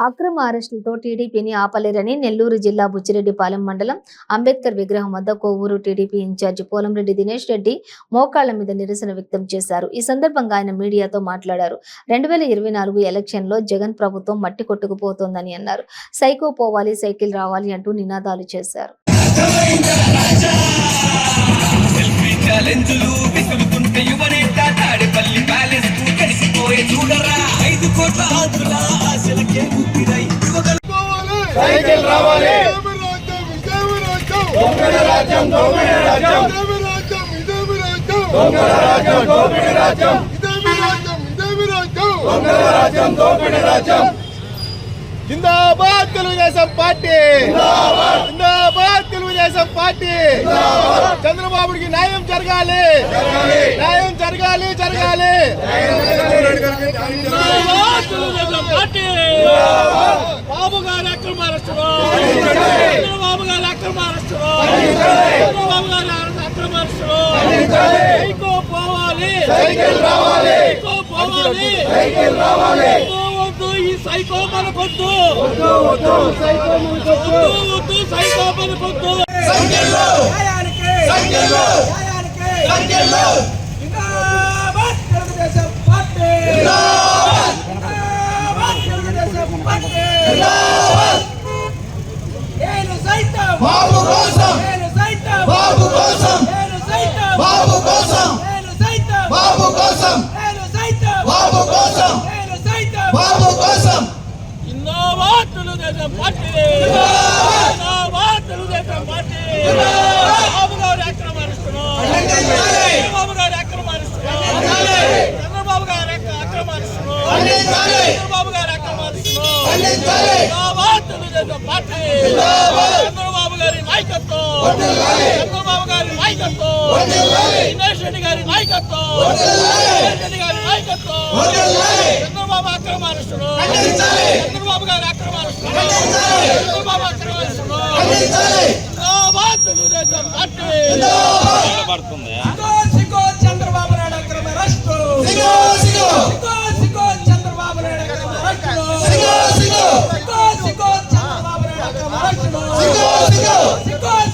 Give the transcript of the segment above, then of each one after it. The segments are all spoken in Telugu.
అక్రమ అరెస్టులతో టీడీపీని ఆపలేరని నెల్లూరు జిల్లా బుచ్చిరెడ్డిపాలెం మండలం అంబేద్కర్ విగ్రహం వద్ద కోవూరు టీడీపీ ఇన్ఛార్జి పోలంరెడ్డి దినేష్ రెడ్డి మోకాళ్ల మీద నిరసన వ్యక్తం చేశారు. ఈ సందర్భంగా ఆయన మీడియాతో మాట్లాడారు. 2024 ఎలక్షన్లో జగన్ ప్రభుత్వం మట్టి కొట్టుకుపోతోందని అన్నారు. సైకో పోవాలి, సైకిల్ రావాలి అంటూ నినాదాలు చేశారు. సైకిల్ రావాలి, దొంగల రాజ్యం, దొంగల రాజ్యం, దొంగల రాజ్యం, దోపిడీ రాజ్యం, దొంగల రాజ్యం, దోపిడీ రాజ్యం. జిందాబాద్ తెలుగుదేశం పార్టీ, జిందాబాద్ తెలుగుదేశం పార్టీ. చంద్రబాబుకి న్యాయం జరగాలి, న్యాయం జరగాలి, జరగాలి. బాబు గారి అక్రమ అరెస్టులు, చంద్రబాబు గారి అక్రమ అరెస్టులు, చంద్రబాబు గారి అక్రమ అరెస్టులు. సైకో పోవాలి, సైకిల్ రావాలి, సైకో పోవాలి, సైకిల్ రావాలి. వద్దు ఈ సైకో మనకొద్దు, వద్దు సైకో మనకొద్దు, వద్దు సైకో మనకొద్దు. సైకిల్లో, సైకిల్లో, సైకిల్లో. జిందాబాద్ తెలుగుదేశం పార్టీ, జిందాబాద్ తెలుగుదేశం పార్టీ. నేను సైతం బాబు కోసం, నేను సైతం బాబు కోసం, నేను సైతం బాబు కోసం, నేను సైతం బాబు కోసం, నేను సైతం బాబు కోసం, నేను సైతం బాబు కోసం. జిందాబాద్ తెలుగుదేశం పార్టీ, జిందాబాద్ తెలుగుదేశం పార్టీ. బాబు గారి అక్రమ అరెస్టులు, చంద్రబాబు గారి అక్రమ అరెస్టులు, చంద్రబాబు గారి అక్రమ అరెస్టులు, చంద్రబాబు గారి అక్రమ అరెస్టులు. జిందాబాద్ తెలుగుదేశం పార్టీ, చంద్రబాబు గారి నాయకత్వం, చంద్రబాబు గారి నాయకత్వం, దినేష్ రెడ్డి గారి నాయకత్వం, దినేష్ రెడ్డి గారి నాయకత్వం. చంద్రబాబు అక్రమ అరెస్టులు, చంద్రబాబు గారి అక్రమ అరెస్టులు, చంద్రబాబు అక్రమ అరెస్టులు. జిందాబాద్ తెలుగుదేశం పార్టీ. సిగో చంద్రబాబు నాయుడు అక్రమ అరెస్టులు, సిగో, సిగో, సిగో చంద్రబాబు నాయుడు అక్రమ అరెస్టులు, సిగో, సిగో, సిగో చంద్రబాబు నాయుడు అక్రమ అరెస్టులు, సిగో, సిగో,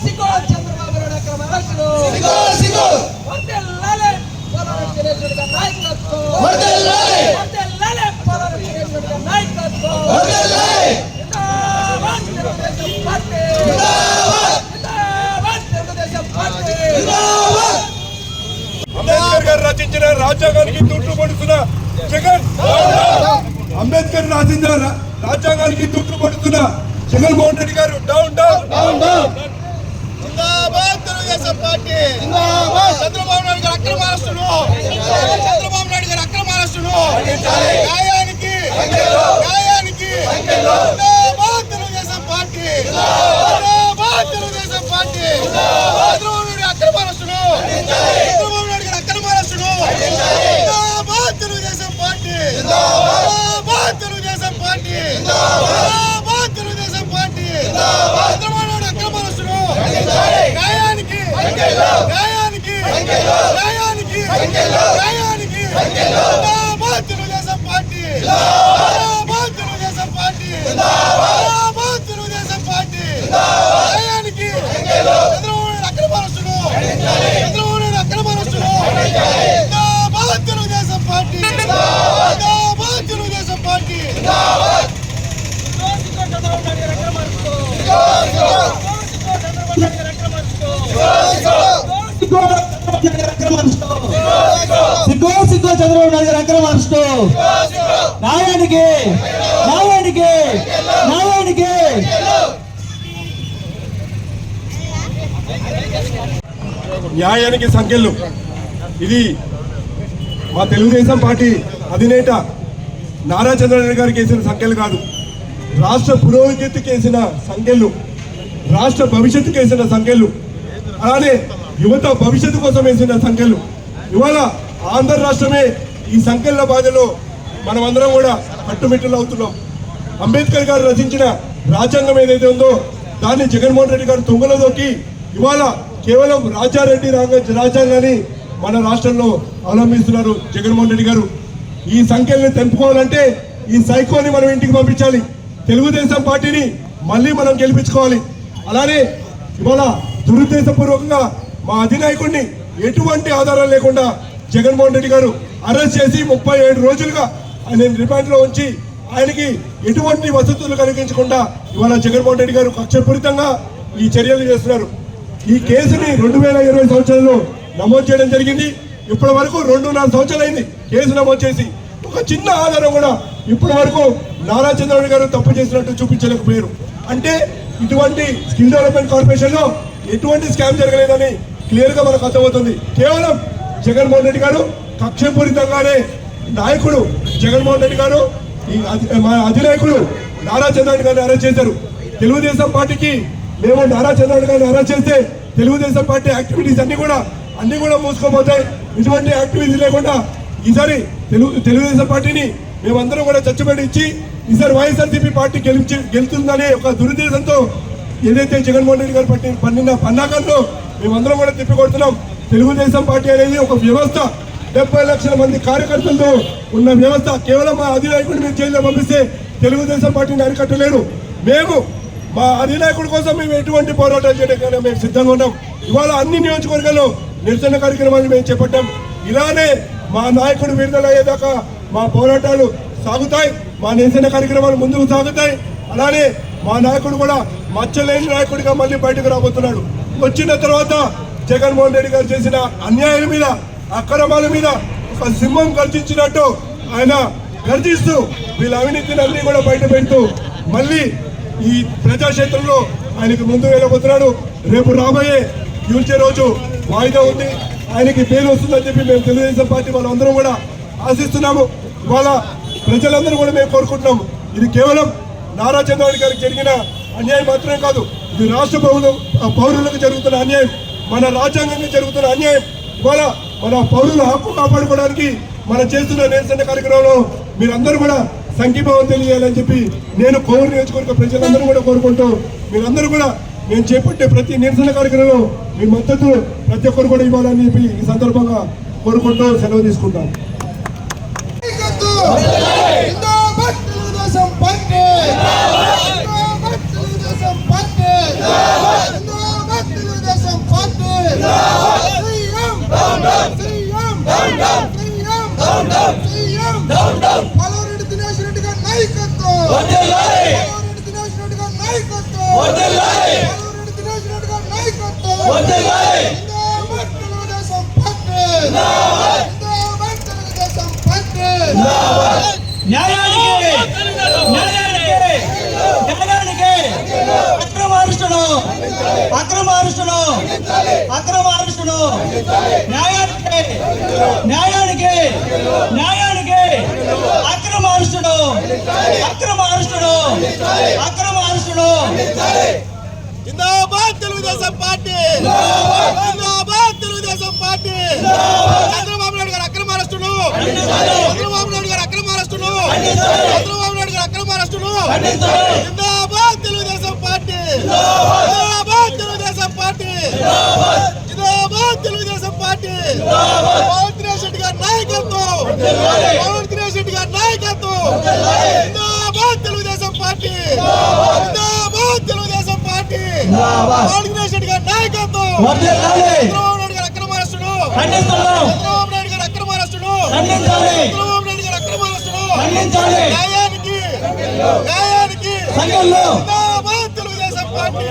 సిగో చంద్రబాబు నాయుడు అక్రమ అరెస్టులు. సిగో, సిగో. వర్ధిల్లాలి పోలంరెడ్డి దినేష్ రెడ్డి గారి నాయకత్వం, వర్ధిల్లాలి, వర్ధిల్లాలి పోలంరెడ్డి దినేష్ రెడ్డి గారి నాయకత్వం. వర్ధిల్లాలి. జిందాబాద్ తెలుగుదేశం పార్టీ, జిందాబాద్, జిందాబాద్ తెలుగుదేశం పార్టీ. జిందాబాద్. అంబేద్కర్ గారు రచించిన రాజ్యాంగానికి తూట్లు పడుతున్న జగన్, అంబేద్కర్ రాసిన రాజ్యాంగానికి తూట్లు పడుతున్న జగన్మోహన్ రెడ్డి గారు డౌన్ డౌన్, డౌన్ డౌన్. జిందాబాద్ తెలుగుదేశం పార్టీ. జిందాబాద్. చంద్రబాబు నాయుడు గారు అక్రమ అరెస్టులు, చంద్రబాబు నాయుడు గారు అక్రమ అరెస్టులు. న్యాయానికి, న్యాయానికి. జిందాబాద్ తెలుగుదేశం పార్టీ, జిందాబాద్ తెలుగుదేశం పార్టీ. చంద్రబాబు నాయుడు అక్రమ అరెస్టులు, చంద్రబాబు నాయుడు గారు అక్రమ అరెస్టులు. జిందాబాద్ తెలుగుదేశం పార్టీ, జిందాబాద్ తెలుగుదేశం పార్టీ, జిందాబాద్ తెలుగుదేశం పార్టీ. చంద్రబాబు నాయుడు అక్రమ అరెస్టులు. న్యాయానికి, న్యాయానికి, న్యాయానికి, న్యాయానికి. జిందాబాద్ తెలుగుదేశం పార్టీ, జిందాబాద్ తెలుగుదేశం పార్టీ, జిందాబాద్ తెలుగుదేశం పార్టీ. న్యాయానికి. చంద్రబాబు నాయుడు అక్రమ అరెస్టులు, చంద్రబాబు నాయుడు అక్రమ అరెస్టులు. జిందాబాద్ తెలుగుదేశం పార్టీ, జిందాబాద్ తెలుగుదేశం పార్టీ. సిగ్గో సిగ్గో చంద్రబాబు నాయుడు గారు అక్రమ అరెస్టు. న్యాయానికి, న్యాయానికి, న్యాయానికి. న్యాయానికి సంఖ్యలు. ఇది మా తెలుగుదేశం పార్టీ అధినేత నారా చంద్రబాబు గారికి వేసిన సంఖ్యలు కాదు, రాష్ట్ర పురోగతికి వేసిన సంఖ్యలు, రాష్ట్ర భవిష్యత్తుకి వేసిన సంఖ్యలు, అలానే యువత భవిష్యత్తు కోసం వేసిన సంఖ్యలు. ఇవాళ ఆంధ్ర రాష్ట్రమే ఈ సంఖ్యల బాధలో మనమందరం కూడా కట్టుమిట్టులు అవుతున్నాం. అంబేద్కర్ గారు రచించిన రాజ్యాంగం ఏదైతే ఉందో దాన్ని జగన్మోహన్ రెడ్డి గారు తుంగలో దొక్కి ఇవాళ కేవలం రాజారెడ్డి రాజ్యాంగాన్ని మన రాష్ట్రంలో అవలంబిస్తున్నారు జగన్మోహన్ రెడ్డి గారు. ఈ సంఖ్యల్ని తెంపుకోవాలంటే ఈ సైకోని మనం ఇంటికి పంపించాలి. తెలుగుదేశం పార్టీని మళ్ళీ మనం గెలిపించుకోవాలి. అలానే ఇవాళ దురుద్దేశపూర్వకంగా మా అధినాయకుడిని ఎటువంటి ఆధారం లేకుండా జగన్మోహన్ రెడ్డి గారు అరెస్ట్ చేసి 37 రోజులుగా ఆయన రిమాండ్లో ఉంచి ఆయనకి ఎటువంటి వసతులు కలిగించకుండా ఇవాళ జగన్మోహన్ రెడ్డి గారు కక్షపూరితంగా ఈ చర్యలు చేస్తున్నారు. ఈ కేసుని 2020 సంవత్సరంలో నమోదు చేయడం జరిగింది. ఇప్పటి వరకు 2.5 సంవత్సరాలు అయింది కేసు నమోదు చేసి. ఒక చిన్న ఆధారం కూడా ఇప్పటి వరకు నారా చంద్రబాబు గారు తప్పు చేసినట్టు చూపించలేకపోయారు. అంటే ఇటువంటి స్కిల్ డెవలప్మెంట్ కార్పొరేషన్ లో ఎటువంటి స్కామ్ జరగలేదని క్లియర్ గా మనకు అర్థమవుతుంది. కేవలం జగన్మోహన్ రెడ్డి గారు కక్షపూరితంగానే నాయకుడు జగన్మోహన్ రెడ్డి గారు మా అధినాయకుడు నారా చంద్రబాబు గారిని అరెస్ట్ చేశారు. తెలుగుదేశం పార్టీకి మేము నారా చంద్రబాబు గారిని అరెస్ట్ చేస్తే తెలుగుదేశం పార్టీ యాక్టివిటీస్ అన్ని కూడా మూసుకోపోతాయి. ఇటువంటి యాక్టివిటీస్ లేకుండా ఈసారి తెలుగుదేశం పార్టీని మేమందరం కూడా చర్చబడి ఇచ్చి ఈసారి వైఎస్ఆర్సీపీ పార్టీ గెలుతుందనే ఒక దురుద్దేశంతో ఏదైతే జగన్మోహన్ రెడ్డి గారు పన్నిన పన్నాకంలో మేమందరం కూడా తిప్పికొడుతున్నాం. తెలుగుదేశం పార్టీ అనేది ఒక వ్యవస్థ, 70 లక్షల మంది కార్యకర్తలతో ఉన్న వ్యవస్థ. కేవలం మా అధినాయకుడిని మీరు జైల్లో పంపిస్తే తెలుగుదేశం పార్టీని అరికట్టలేరు. మేము మా అధినాయకుడి కోసం మేము ఎటువంటి పోరాటాలు చేయడానికి మేము సిద్ధంగా ఉన్నాం. ఇవాళ అన్ని నియోజకవర్గాల్లో నిరసన కార్యక్రమాలు మేము చేపట్టాం. ఇలానే మా నాయకుడు విడుదల అయ్యేదాకా మా పోరాటాలు సాగుతాయి, మా నిరసన కార్యక్రమాలు ముందుకు సాగుతాయి. అలానే మా నాయకుడు కూడా మచ్చలేని నాయకుడిగా మళ్ళీ బయటకు రాబోతున్నాడు. వచ్చిన తర్వాత జగన్మోహన్ రెడ్డి గారు చేసిన అన్యాయం మీద, అక్రమాల మీద ఒక సింహం గర్జించినట్టు ఆయన గర్జిస్తూ వీళ్ళ అవినీతిని అన్ని కూడా బయట పెడుతూ మళ్ళీ ఈ ప్రజాక్షేత్రంలో ఆయనకి ముందు వెళ్ళబోతున్నాడు. రేపు రాబోయే ఫ్యూచర్ రోజు వాయిదా ఉంది, ఆయనకి బెయిల్ వస్తుందని చెప్పి మేము తెలుగుదేశం పార్టీ వాళ్ళందరం కూడా ఆశిస్తున్నాము. ఇవాళ ప్రజలందరూ కూడా మేము కోరుకుంటున్నాము. ఇది కేవలం నారా చంద్రబాబు గారికి జరిగిన అన్యాయం మాత్రమే కాదు, ఇది రాష్ట్ర పౌరులకు జరుగుతున్న అన్యాయం, మన రాజ్యాంగంగా జరుగుతున్న అన్యాయం. ఇవాళ మన పౌరుల హక్కు కాపాడుకోవడానికి మనం చేస్తున్న నిరసన కార్యక్రమంలో మీరందరూ కూడా సంఘీభావం తెలియాలని చెప్పి నేను కోవూరు నియోజకవర్గ ప్రజలందరూ కూడా కోరుకుంటూ మీరందరూ కూడా మేము చేపట్టే ప్రతి నిరసన కార్యక్రమంలో మీ మద్దతు ప్రతి ఒక్కరు కూడా ఇవ్వాలని చెప్పి ఈ సందర్భంగా కోరుకుంటూ సెలవు తీసుకుంటాం. పోలంరెడ్డి దినేష్ రెడ్డి గారి నాయకత్వం, పోలంరెడ్డి దినేష్ రెడ్డి గారి నాయకత్వం, పోలంరెడ్డి దినేష్ రెడ్డి గారి నాయకత్వం. జిందాబాద్ తెలుగుదేశం పార్టీ, జిందాబాద్ తెలుగుదేశం పార్టీ. న్యాయానికి అక్రమార్షుడు న్యాయానికి అక్రమార్షుడు. జిందాబాద్ తెలుగుదేశం పార్టీ, జిందాబాద్ తెలుగుదేశం పార్టీ. చంద్రబాబు నాయుడు గారు అక్రమ అరెస్టును, చంద్రబాబు నాయుడు గారు అక్రమ అరెస్టును, చంద్రబాబు నాయుడు గారు అక్రమ అరెస్టును. జిందాబాద్ తెలుగుదేశం పార్టీ, జిందాబాద్ తెలుగుదేశం పార్టీ, జిందాబాద్ తెలుగుదేశం పార్టీ. పవన్ దినేష్ రెడ్డి గారి నాయకత్వం, పవన్ దినేష్ రెడ్డి గారి నాయకత్వం. జిందాబాద్ తెలుగుదేశం పార్టీ, జిందాబాద్ తెలుగుదేశం పార్టీ. పవన్ దినేష్ రెడ్డి గారి నాయకత్వం. చంద్రబాబు నాయుడు గారు అక్రమ అరెస్టును, చంద్రబాబు నాయుడు గారు అక్రమ అరెస్టును, చంద్రబాబు నాయుడు గారు అక్రమ అరెస్టును. న్యాయానికి జిందాబాద్ తెలుగుదేశం పార్టీ.